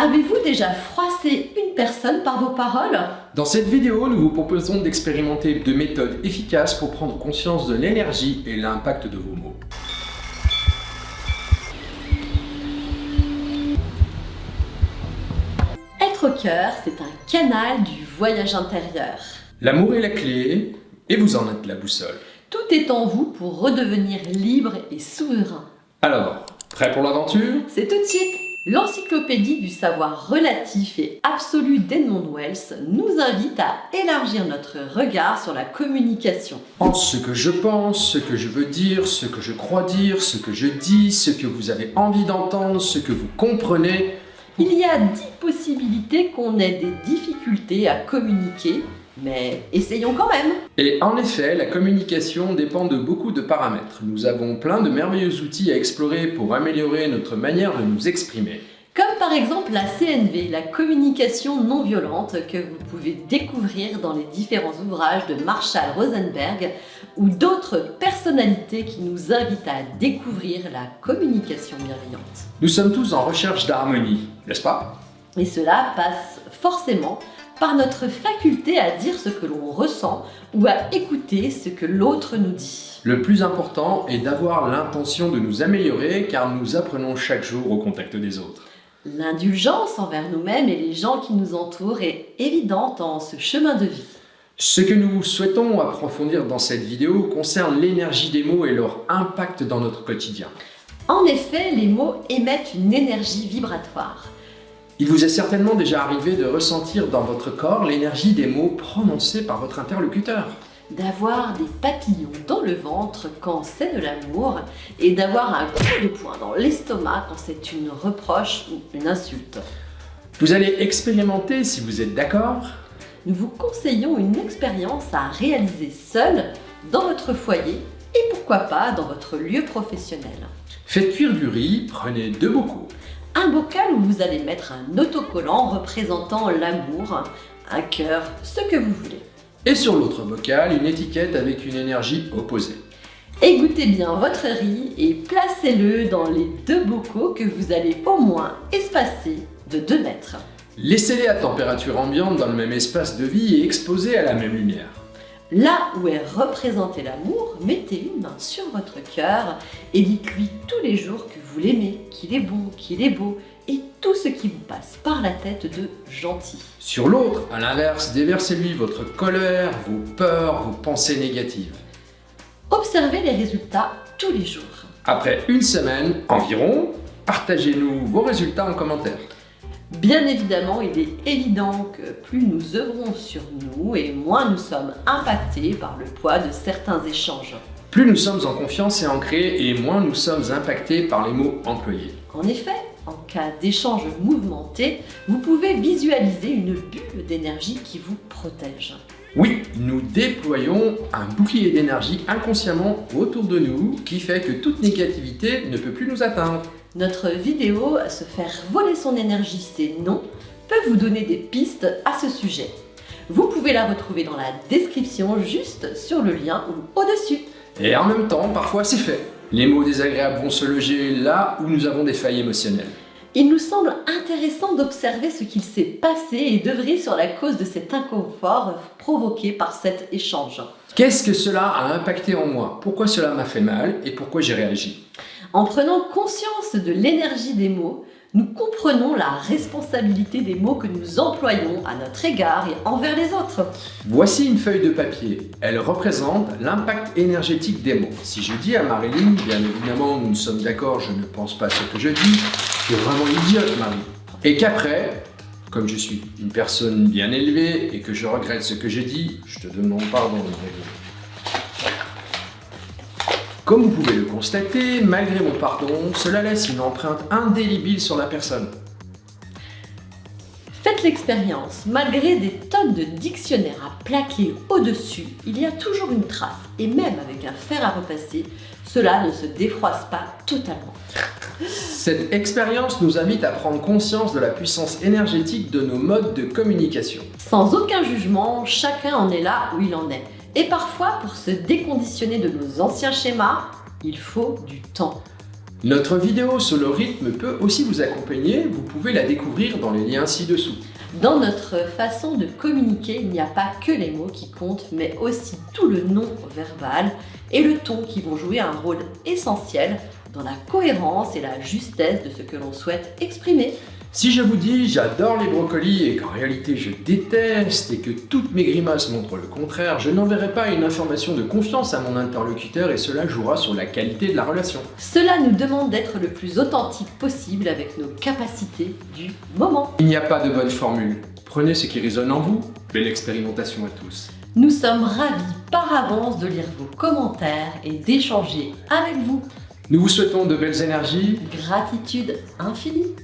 Avez-vous déjà froissé une personne par vos paroles? Dans cette vidéo, nous vous proposons d'expérimenter deux méthodes efficaces pour prendre conscience de l'énergie et l'impact de vos mots. Être au cœur, c'est un canal du voyage intérieur. L'amour est la clé et vous en êtes la boussole. Tout est en vous pour redevenir libre et souverain. Alors, prêt pour l'aventure? C'est tout de suite! L'encyclopédie du savoir relatif et absolu d'Edmond Wells nous invite à élargir notre regard sur la communication. En ce que je pense, ce que je veux dire, ce que je crois dire, ce que je dis, ce que vous avez envie d'entendre, ce que vous comprenez. Il y a 10 possibilités qu'on ait des difficultés à communiquer, mais essayons quand même. Et en effet, la communication dépend de beaucoup de paramètres. Nous avons plein de merveilleux outils à explorer pour améliorer notre manière de nous exprimer. Comme par exemple la CNV, la communication non violente, que vous pouvez découvrir dans les différents ouvrages de Marshall Rosenberg ou d'autres personnalités qui nous invitent à découvrir la communication bienveillante. Nous sommes tous en recherche d'harmonie, n'est-ce pas? Et cela passe forcément par notre faculté à dire ce que l'on ressent ou à écouter ce que l'autre nous dit. Le plus important est d'avoir l'intention de nous améliorer car nous apprenons chaque jour au contact des autres. L'indulgence envers nous-mêmes et les gens qui nous entourent est évidente en ce chemin de vie. Ce que nous souhaitons approfondir dans cette vidéo concerne l'énergie des mots et leur impact dans notre quotidien. En effet, les mots émettent une énergie vibratoire. Il vous est certainement déjà arrivé de ressentir dans votre corps l'énergie des mots prononcés par votre interlocuteur. D'avoir des papillons dans le ventre quand c'est de l'amour et d'avoir un coup de poing dans l'estomac quand c'est une reproche ou une insulte. Vous allez expérimenter si vous êtes d'accord. Nous vous conseillons une expérience à réaliser seul dans votre foyer et pourquoi pas dans votre lieu professionnel. Faites cuire du riz, prenez 2 bocaux. Un bocal où vous allez mettre un autocollant représentant l'amour, un cœur, ce que vous voulez. Et sur l'autre bocal, une étiquette avec une énergie opposée. Égouttez bien votre riz et placez-le dans les 2 bocaux que vous allez au moins espacer de 2 mètres. Laissez-les à température ambiante dans le même espace de vie et exposés à la même lumière. Là où est représenté l'amour, mettez une main sur votre cœur et dites-lui tous les jours que vous l'aimez, qu'il est bon, qu'il est beau et tout ce qui vous passe par la tête de gentil. Sur l'autre, à l'inverse, déversez-lui votre colère, vos peurs, vos pensées négatives. Observez les résultats tous les jours. Après une semaine environ, partagez-nous vos résultats en commentaire. Bien évidemment, il est évident que plus nous œuvrons sur nous et moins nous sommes impactés par le poids de certains échanges. Plus nous sommes en confiance et ancrés et moins nous sommes impactés par les mots employés. En effet, en cas d'échange mouvementé, vous pouvez visualiser une bulle d'énergie qui vous protège. Oui, nous déployons un bouclier d'énergie inconsciemment autour de nous qui fait que toute négativité ne peut plus nous atteindre. Notre vidéo « Se faire voler son énergie, c'est non » peut vous donner des pistes à ce sujet. Vous pouvez la retrouver dans la description juste sur le lien ou au-dessus. Et en même temps, parfois c'est fait. Les mots désagréables vont se loger là où nous avons des failles émotionnelles. Il nous semble intéressant d'observer ce qu'il s'est passé et d'œuvrer sur la cause de cet inconfort provoqué par cet échange. Qu'est-ce que cela a impacté en moi? Pourquoi cela m'a fait mal et pourquoi j'ai réagi? En prenant conscience de l'énergie des mots, nous comprenons la responsabilité des mots que nous employons à notre égard et envers les autres. Voici une feuille de papier. Elle représente l'impact énergétique des mots. Si je dis à Marilyn, bien évidemment nous sommes d'accord, je ne pense pas ce que je dis, tu es vraiment idiote Marie. Et qu'après, comme je suis une personne bien élevée et que je regrette ce que j'ai dit, je te demande pardon Marilyn. Comme vous pouvez le constater, malgré mon pardon, cela laisse une empreinte indélébile sur la personne. Faites l'expérience, malgré des tonnes de dictionnaires à plaquer au-dessus, il y a toujours une trace, et même avec un fer à repasser, cela ne se défroisse pas totalement. Cette expérience nous invite à prendre conscience de la puissance énergétique de nos modes de communication. Sans aucun jugement, chacun en est là où il en est. Et parfois, pour se déconditionner de nos anciens schémas, il faut du temps. Notre vidéo sur le rythme peut aussi vous accompagner, vous pouvez la découvrir dans les liens ci-dessous. Dans notre façon de communiquer, il n'y a pas que les mots qui comptent, mais aussi tout le non-verbal et le ton qui vont jouer un rôle essentiel dans la cohérence et la justesse de ce que l'on souhaite exprimer. Si je vous dis j'adore les brocolis et qu'en réalité je déteste et que toutes mes grimaces montrent le contraire, je n'enverrai pas une information de confiance à mon interlocuteur et cela jouera sur la qualité de la relation. Cela nous demande d'être le plus authentique possible avec nos capacités du moment. Il n'y a pas de bonne formule. Prenez ce qui résonne en vous. Belle expérimentation à tous. Nous sommes ravis par avance de lire vos commentaires et d'échanger avec vous. Nous vous souhaitons de belles énergies. Gratitude infinie.